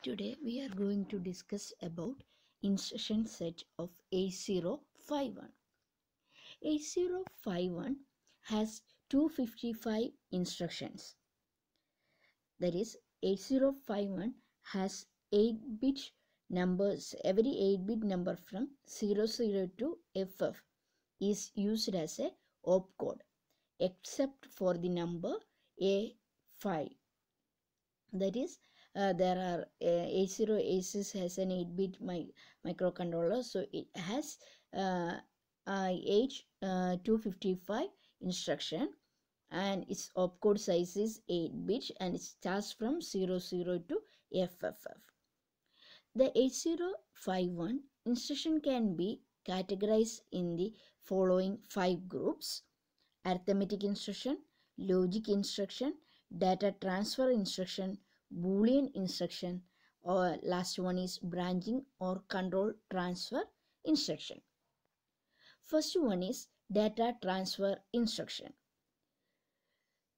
Today we are going to discuss about instruction set of 8051. 8051 has 255 instructions. That is, 8051 has 8-bit numbers. Every 8-bit number from 00 to FF is used as a opcode except for the number A5. That is, there are 8086 has an 8-bit microcontroller, so it has H255 instruction, and its opcode size is 8-bit, and it starts from 00 to FFF. The 8051 instruction can be categorized in the following 5 groups: arithmetic instruction, logic instruction, data transfer instruction, Boolean instruction, or last one is branching or control transfer instruction. First one is data transfer instruction.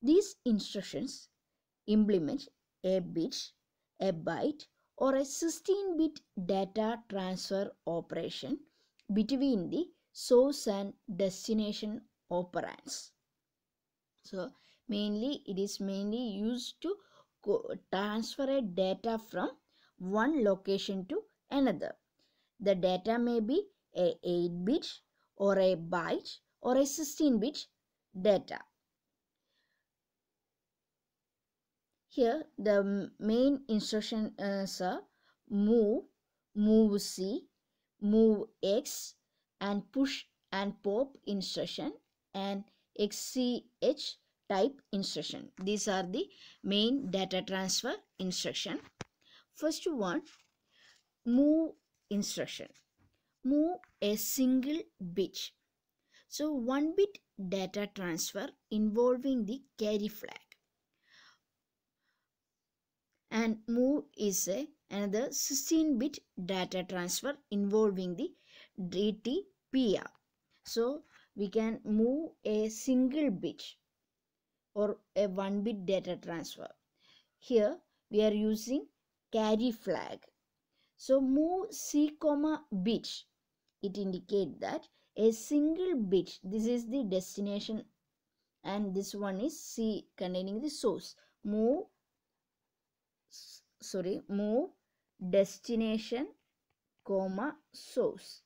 These instructions implement a bit, a byte, or a 16-bit data transfer operation between the source and destination operands. So it is mainly used to transfer a data from one location to another. The data may be a 8-bit or a byte or a 16-bit data. Here the main instructions are move, move C, move X, and push and pop instruction, and XCH type instruction. These are the main data transfer instruction. First one, move instruction. Move a single bit. So 1-bit data transfer involving the carry flag. And move is another 16-bit data transfer involving the DTPR. So we can move a single bit or a 1-bit data transfer. Here we are using carry flag. So move C, bit. It indicates that a single bit, this is the destination, and this one is C containing the source. Move destination, source.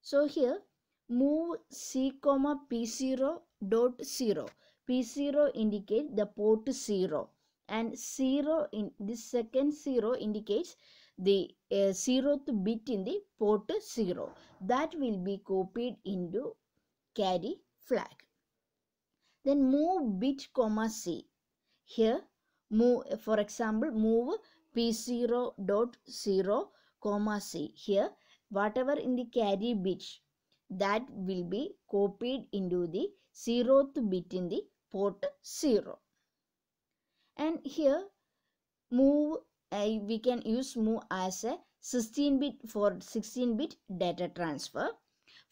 So here move C, P0 dot 0. P0 indicates the port 0, and 0 in this second 0 indicates the 0th bit in the port 0. That will be copied into carry flag. Then move bit, C. Here move, for example, move P0 dot 0, C. Here whatever in the carry bit, that will be copied into the 0th bit in the port 0. And here move, we can use move as a 16-bit for 16-bit data transfer.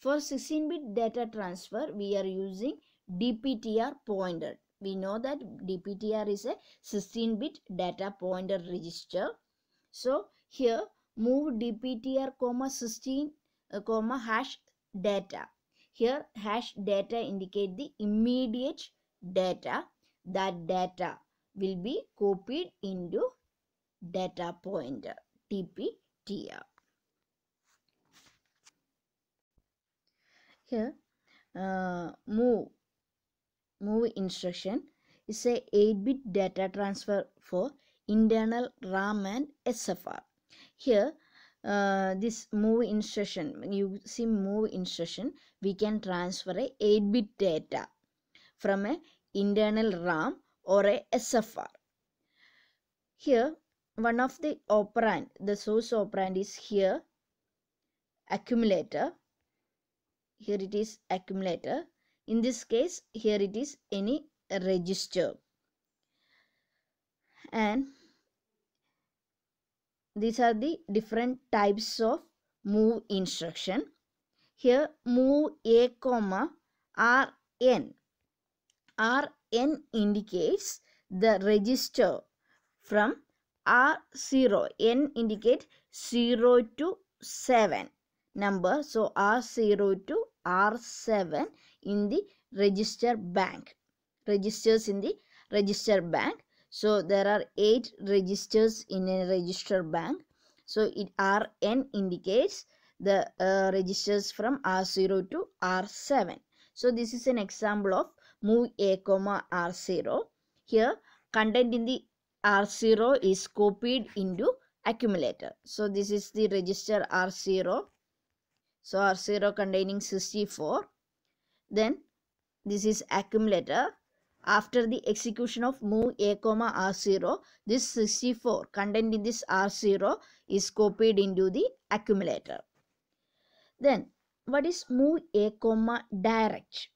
For 16-bit data transfer, we are using DPTR pointer. We know that DPTR is a 16-bit data pointer register. So here move DPTR, 16, hash data. Here hash data indicate the immediate data. That data will be copied into data pointer, DPTR. Here move instruction is a 8-bit data transfer for internal RAM and SFR. Here this move instruction, you see move instruction, we can transfer a 8-bit data from a internal RAM or a SFR. Here one of the operand, the source operand is here accumulator. Here it is accumulator. In this case, here it is any register. And these are the different types of move instruction. Here move A, RN. RN indicates the register from R0, N indicate 0 to 7 number. So R0 to R7 in the register bank. Registers in the register bank. So there are 8 registers in a register bank. So Rn indicates the registers from R0 to R7. So this is an example of move A comma R0. Here content in the R0 is copied into accumulator. So this is the register R0. So R0 containing 64. Then this is accumulator. After the execution of move A comma R0, this 64 content in this R0 is copied into the accumulator. Then what is move A comma direct?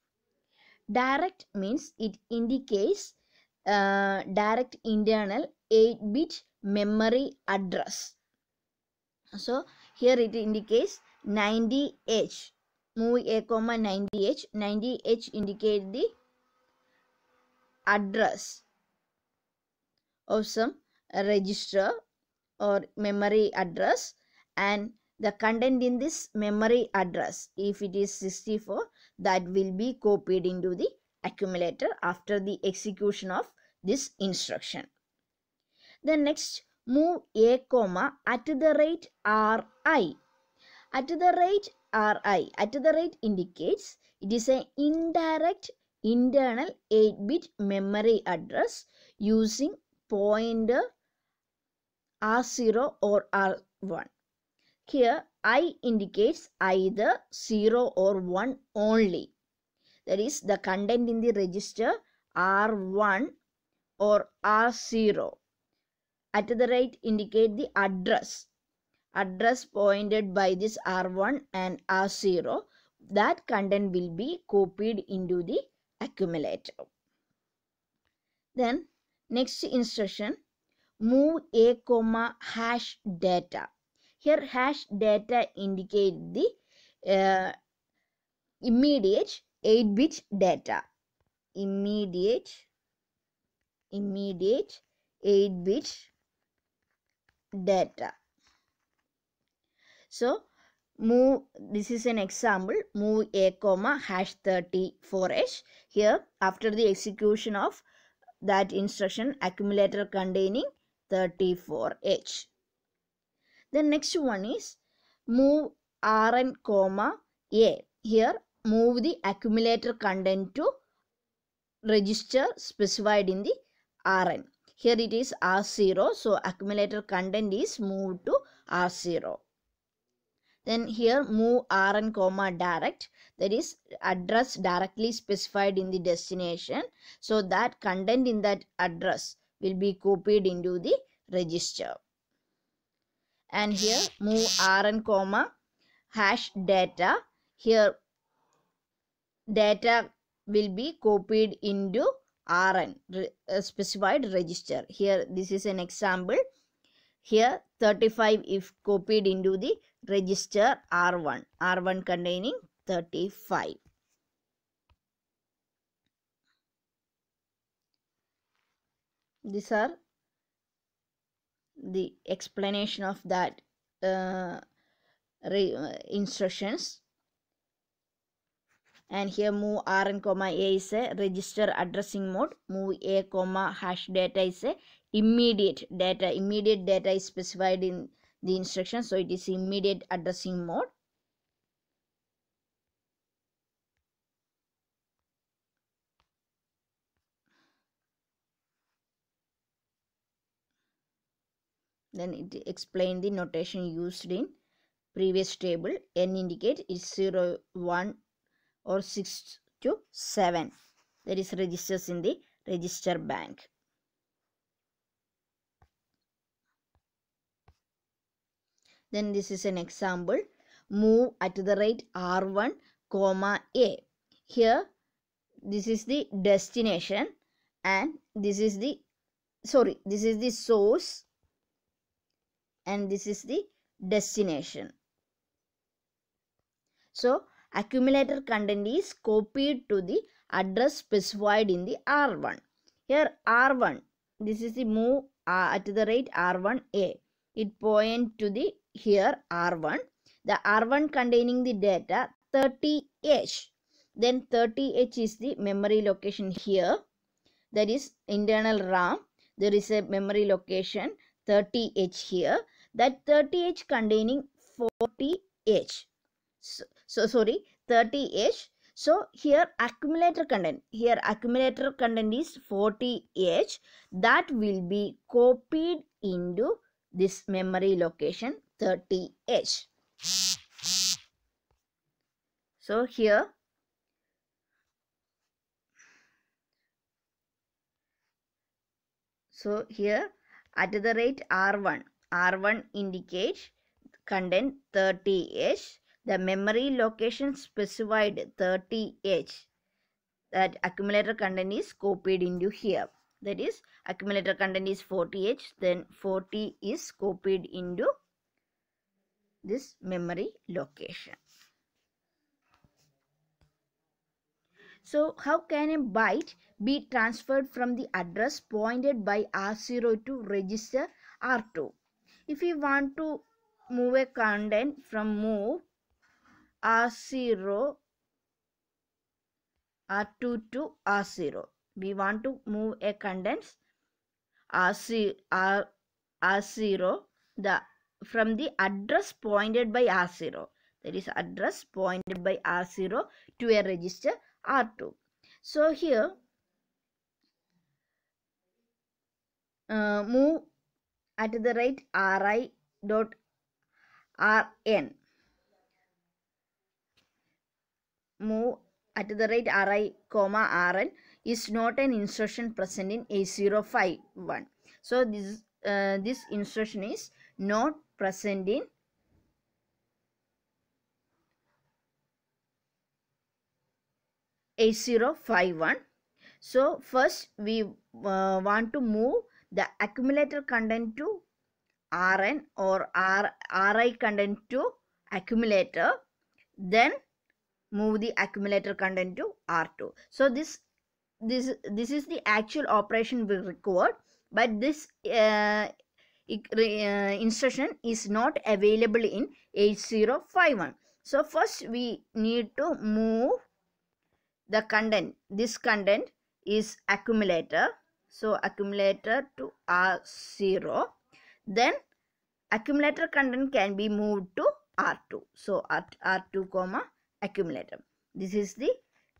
Direct means it indicates direct internal 8-bit memory address. So here it indicates 90H. Move A comma 90H. 90H indicate the address of some register or memory address, and the content in this memory address, if it is 64, that will be copied into the accumulator after the execution of this instruction. Then next, move A comma at the rate Ri. At the rate Ri, at the rate indicates it is an indirect internal 8-bit memory address using pointer R0 or R1. Here I indicates either 0 or 1 only. That is, the content in the register R1 or R0. At the rate indicate the address pointed by this R1 and R0. That content will be copied into the accumulator. Then next instruction, move A comma hash data. Here hash data indicate the immediate 8-bit data. Immediate 8-bit data. So move, this is an example, move A comma hash 34H. Here after the execution of that instruction, accumulator containing 34H. The next one is move Rn comma A. Here move the accumulator content to register specified in the Rn. Here it is R0, so accumulator content is moved to R0. Then here move Rn comma direct, that is address directly specified in the destination, so that content in that address will be copied into the register. And here move Rn comma hash data. Here data will be copied into Rn specified register. Here this is an example. Here 35 if copied into the register R1. R1 containing 35. These are the explanation of that instructions. And here move Rn comma A is a register addressing mode. Move A comma hash data is a immediate data. Immediate data is specified in the instruction, so it is immediate addressing mode. Then it explains the notation used in previous table. N indicate is 0, 1 or 6 to 7. That is registers in the register bank. Then this is an example. Move at the rate R1 comma A. Here this is the destination and this is the source and this is the destination. So accumulator content is copied to the address specified in the R1. Here R1, this is the move at the rate R1A. It point to the here R1. The R1 containing the data 30H. Then 30H is the memory location here. That is internal RAM. There is a memory location 30H here. That 30H containing 40H. So sorry, 30H. So here accumulator content. Here accumulator content is 40H. That will be copied into this memory location 30H. So here at the rate R1 indicates content 30H. The memory location specified 30H. That accumulator content is copied into here. That is accumulator content is 40H. Then 40 is copied into this memory location. So how can a byte be transferred from the address pointed by R0 to register R2? If we want to move a content from move R0 R2 to R0, we want to move a content R0 from the address pointed by R0, that is address pointed by R0 to a register R2. So here move at the rate Ri dot Rn. Move at the rate Ri comma Rn is not an instruction present in A051. So this instruction is not present in A051. So first we want to move the accumulator content to Rn or Ri content to accumulator, then move the accumulator content to R2. So this is the actual operation we record, but this instruction is not available in 8051. So first we need to move the content. This content is accumulator. So accumulator to R0. Then accumulator content can be moved to R2. So R2 comma accumulator. This is the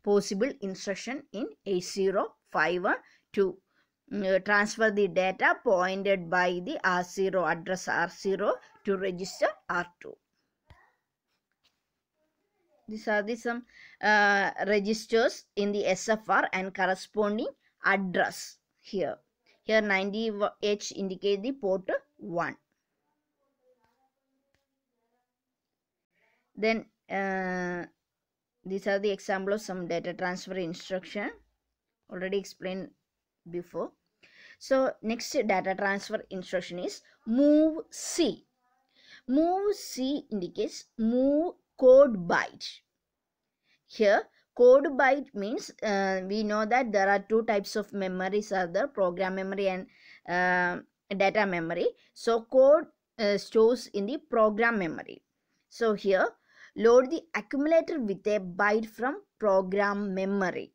possible instruction in 8051 to transfer the data pointed by the R0 address R0 to register R2. These are the some registers in the SFR and corresponding address here. Here 90H indicate the port 1. Then these are the example of some data transfer instruction already explained before. So next data transfer instruction is move C. Move C indicates move code byte. Here code byte means we know that there are two types of memories are there, program memory and data memory. So code stores in the program memory. So here load the accumulator with a byte from program memory.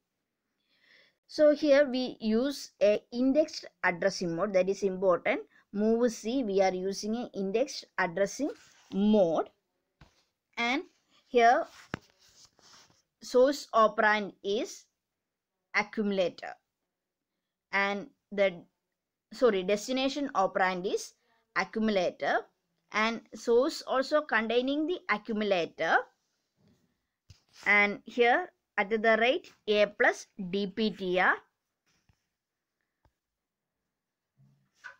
So here we use a indexed addressing mode, that is important. Move C, we are using an indexed addressing mode, and here source operand is accumulator and destination operand is accumulator, and source also containing the accumulator, and here at the rate A plus DPTR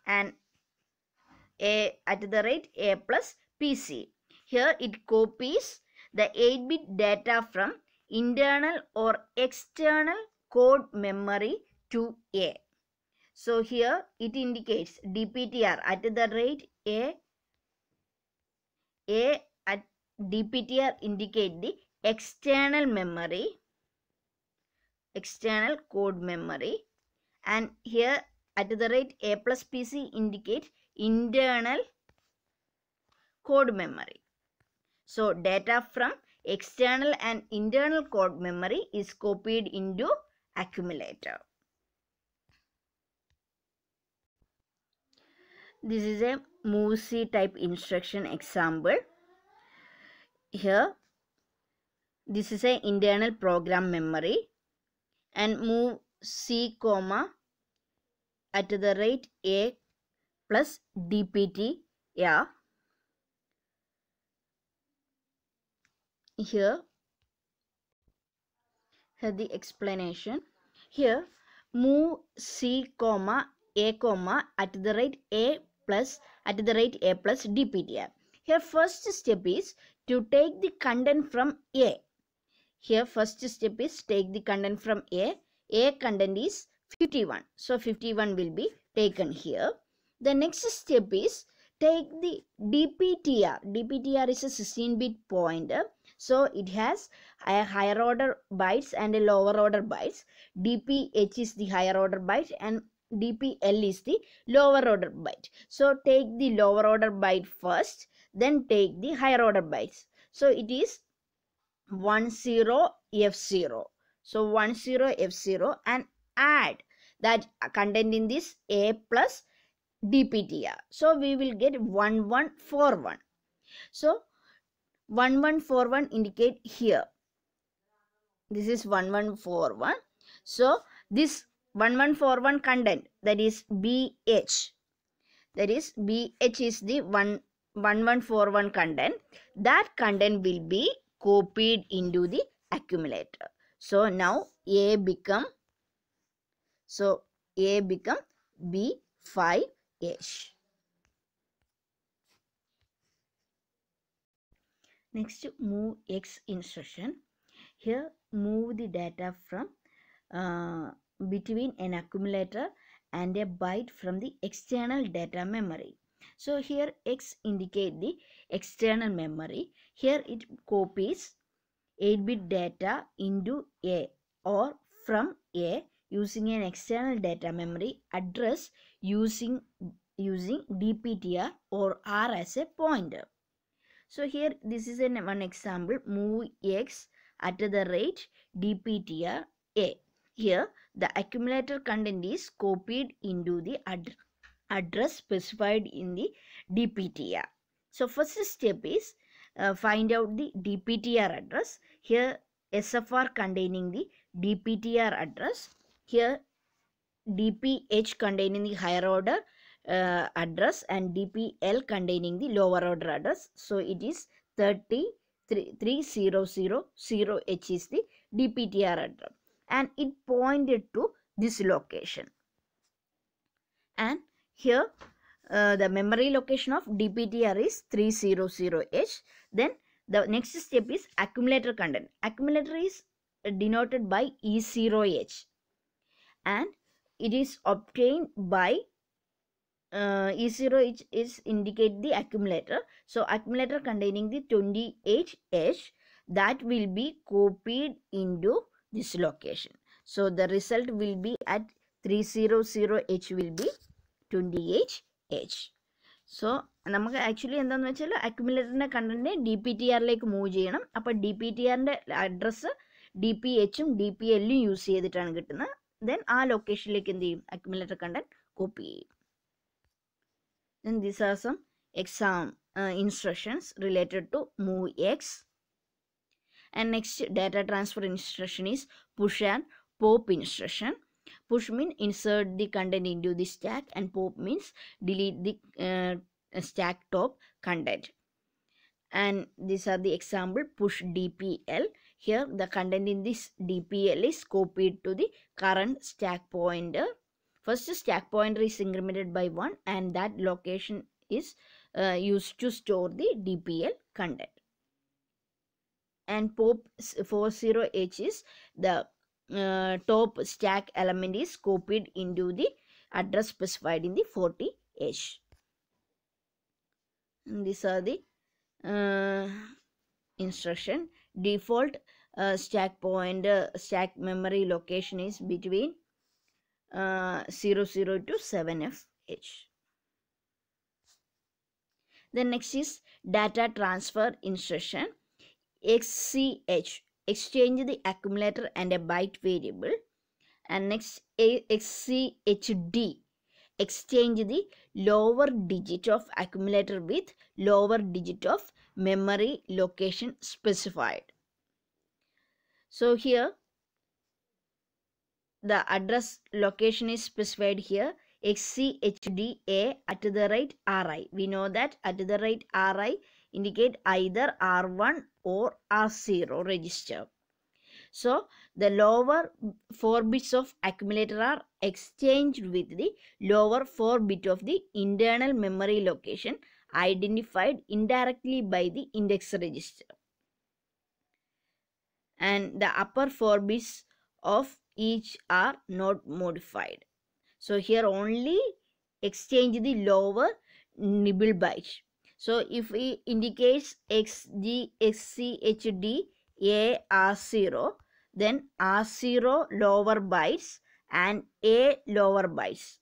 and A at the rate A plus PC. Here it copies the 8-bit data from internal or external code memory to A. So here it indicates DPTR at the rate A at DPTR indicate the external memory, external code memory, and here A plus PC indicate internal code memory. So data from external and internal code memory is copied into accumulator. This is a MOVC type instruction example. Here, this is a internal program memory, and move C comma at the rate A plus DPT. Yeah. Here the explanation. Here, move C comma A comma at the rate A plus DPTR. Here first step is to take the content from A. Here first step is take the content from A. A content is 51. So 51 will be taken here. The next step is take the DPTR. DPTR is a 16-bit pointer. So it has a higher order bytes and a lower order bytes. DPH is the higher order byte and DPL is the lower order byte. So take the lower order byte first, then take the higher order bytes. So it is 10F0. So 10F0 and add that content in this A plus DPTR. So we will get 1141. So 1141 indicate here. This is 1141. So this 1141 content, that is BH. That is BH is the 1141 content. That content will be copied into the accumulator. So now A become B5H. Next, move X instruction. Here move the data from between an accumulator and a byte from the external data memory. So here X indicate the external memory. Here it copies 8-bit data into A or from A using an external data memory address using DPTR or R as a pointer. So here this is one example, move X at the rate DPTR A. Here the accumulator content is copied into the address specified in the DPTR. So first step is find out the DPTR address. Here SFR containing the DPTR address. Here DPH containing the higher order address and DPL containing the lower order address. So it is 30000H is the DPTR address and it pointed to this location. And here the memory location of DPTR is 300H. Then the next step is accumulator content. Accumulator is denoted by E0H and it is obtained by E0H is indicate the accumulator. So accumulator containing the 28H that will be copied into this location. So the result will be at 300H will be 28H. So നമുക്ക് actually എന്താണെന്ന് വെച്ചാൽ അക്യുമുലേറ്ററിൻ്റെ കണ്ടൻറ്റിനെ DPTRലേക്ക് move ചെയ്യണം. അപ്പോൾ DPTRൻ്റെ address DPHും DPLും use ചെയ്തിട്ടാണ് കിട്ടുന്നത്. Then ആ ലൊക്കേഷനിലേക്ക് എന്ത് ചെയ്യും, അക്യുമുലേറ്റർ കണ്ടൻറ്റ് കോപ്പി ചെയ്യും. Then these are some exam instructions related to move X. And next data transfer instruction is push and pop instruction. Push means insert the content into the stack and pop means delete the stack top content. And these are the example push DPL. Here the content in this DPL is copied to the current stack pointer. First stack pointer is incremented by 1 and that location is used to store the DPL content. And pop 40H is the top stack element is copied into the address specified in the 40H. And these are the instruction. Default stack pointer stack memory location is between 00 to 7FH. Then next is data transfer instruction. XCH, exchange the accumulator and a byte variable. And next XCHD, exchange the lower digit of accumulator with lower digit of memory location specified. So here the address location is specified here, XCHDA @RI. We know that @RI indicate either R1 or R0 register. So the lower 4 bits of accumulator are exchanged with the lower 4 bit of the internal memory location identified indirectly by the index register. And the upper 4 bits of each are not modified. So here only exchange the lower nibble byte. So if we indicates XCHD A R0, then R0 lower bytes and A lower bytes.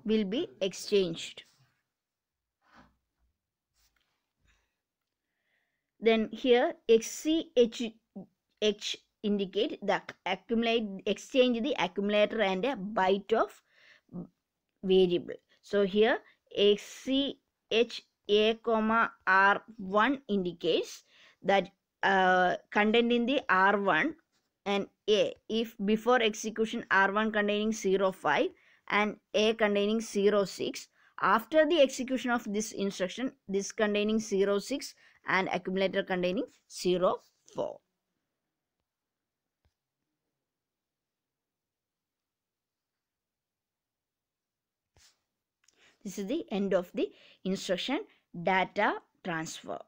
Will be exchanged. Then here XCH indicate the exchange the accumulator and a byte of variable. So here XCH A comma R1 indicates that content in the R1 and A, if before execution R1 containing 05 and A containing 06, after the execution of this instruction, this containing 06 and accumulator containing 04. This is the end of the instruction data transfer.